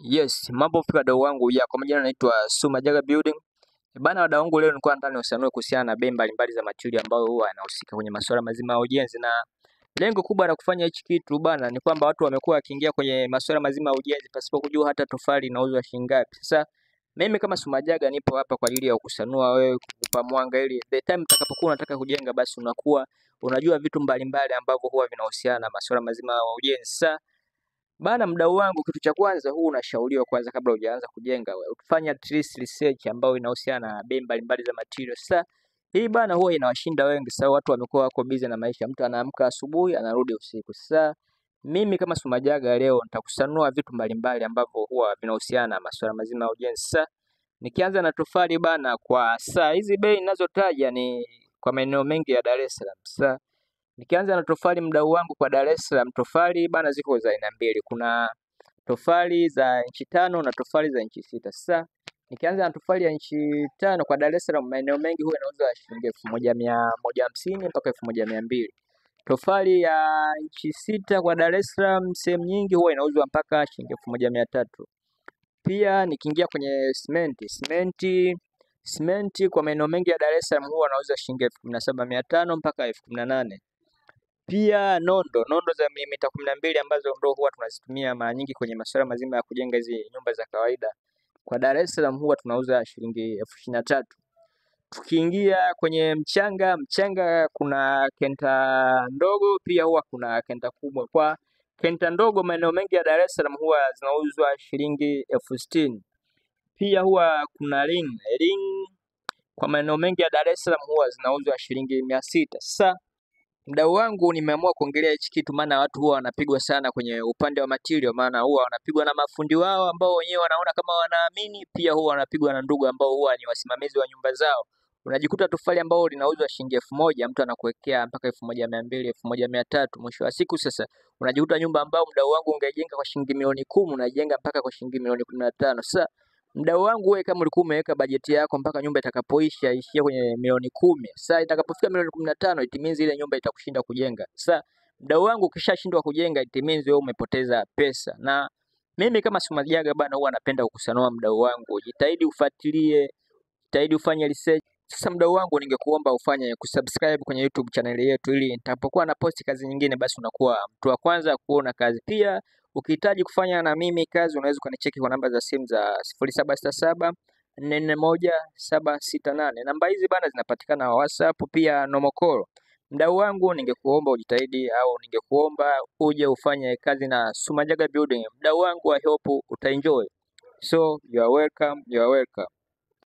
Yes, mambo fika wadau wangu ya kwa majina naitwa Sumajaga Building. Bana wadau wangu, leo nilikuwa nataka niwasanue kuhusiana na bei mbalimbali za material ambayo huwa yanahusika kwenye masuala mazima ya ujenzi, na lengo kubwa la kufanya hichi kitu bana ni kwamba watu wamekuwa wakiingia kwenye masuala mazima ya ujenzi pasipo kujua hata tofali inauzwa shilingi ngapi. Sasa mimi kama Sumajaga nipo hapa kwa ajili ya kukusanua wewe, kukupa mwanga ili the time utakapokuwa unataka kujenga basi unakuwa unajua vitu mbalimbali ambavyo huwa vinahusiana na masuala mazima ya ujenzi. Sasa bana mdau wangu, kitu cha kwanza huu unashauriwa kwanza kabla hujaanza kujenga wewe ufanye at least research ambayo inahusiana na bei mbalimbali za material. Sasa hii bana huwa inawashinda wengi, sasa watu wamekuwa wako busy na maisha, mtu anaamka asubuhi anarudi usiku. Sasa mimi kama Sumajaga leo nitakusanua vitu mbalimbali ambavyo huwa vinahusiana na masuala mazima ya ujenzi. Sasa nikianza na tofali bana, kwa saa hizi bei ninazotaja ni kwa maeneo mengi ya Dar es Salaam. Sasa nikianza na tofali mdau wangu, kwa Dar es Salaam tofali bana ziko za aina mbili. Kuna tofali za inchi 5 na tofali za inchi 6. Sasa nikianza na tofali ya inchi 5 kwa Dar es Salaam maeneo mengi huwa inauzwa shilingi 1150 mpaka 1200. Tofali ya inchi 6 kwa Dar es Salaam sehemu nyingi huwa inauzwa mpaka shilingi 1300. Pia nikiingia kwenye simenti kwa maeneo mengi ya Dar es Salaam huwa wanauza shilingi 17500 mpaka 18000. Pia nondo za milimita 12 ambazo ndo huwa tunazitumia mara nyingi kwenye masuala mazima ya kujenga hizi nyumba za kawaida, kwa Dar es Salaam huwa tunauza shilingi 23,000. Tukiingia kwenye mchanga kuna kenta ndogo, pia huwa kuna kenta kubwa. Kwa kenta ndogo maeneo mengi ya Dar es Salaam huwa zinauzwa shilingi 60,000. Pia huwa kuna ring kwa maeneo mengi ya Dar es Salaam huwa zinauzwa shilingi 600. Sasa mdau wangu, nimeamua kuongelea hichi kitu maana watu huwa wanapigwa sana kwenye upande wa material, maana huwa wanapigwa na mafundi wao ambao wenyewe wanaona kama wanaamini, pia huwa wanapigwa na ndugu ambao huwa ni wasimamizi wa nyumba zao. Unajikuta tofali ambao linauzwa shilingi 1000 mtu anakuwekea mpaka 1200, 1300. Mwisho wa siku sasa unajikuta nyumba ambao mdau wangu ungejenga kwa shilingi milioni 10 unajenga mpaka kwa shilingi milioni 15. Sasa mdau wangu, wewe kama ulikuwa umeweka bajeti yako mpaka nyumba itakapoisha ishia kwenye milioni 10, sasa itakapofika milioni 15 it means ile nyumba itakushinda kujenga. Sasa mdau wangu, ukishashindwa kujenga it means wewe umepoteza pesa. Na mimi kama Sumajaga bana huwa napenda kukusanua mdau wangu, jitahidi ufuatilie, jitahidi ufanye research. Sasa mdau wangu, ningekuomba ufanye kusubscribe kwenye YouTube channel yetu ili nitakapokuwa na posti kazi nyingine basi unakuwa mtu wa kwanza kuona kazi. Pia ukihitaji kufanya na mimi kazi unaweza kunicheki kwa namba za simu za 0767 441 768. Namba hizi bana zinapatikana WhatsApp pia normal call. Mdau wangu, ningekuomba ujitahidi au ningekuomba uje ufanye kazi na Sumajaga Building. Mdau wangu, I hope utaenjoy. So you are welcome.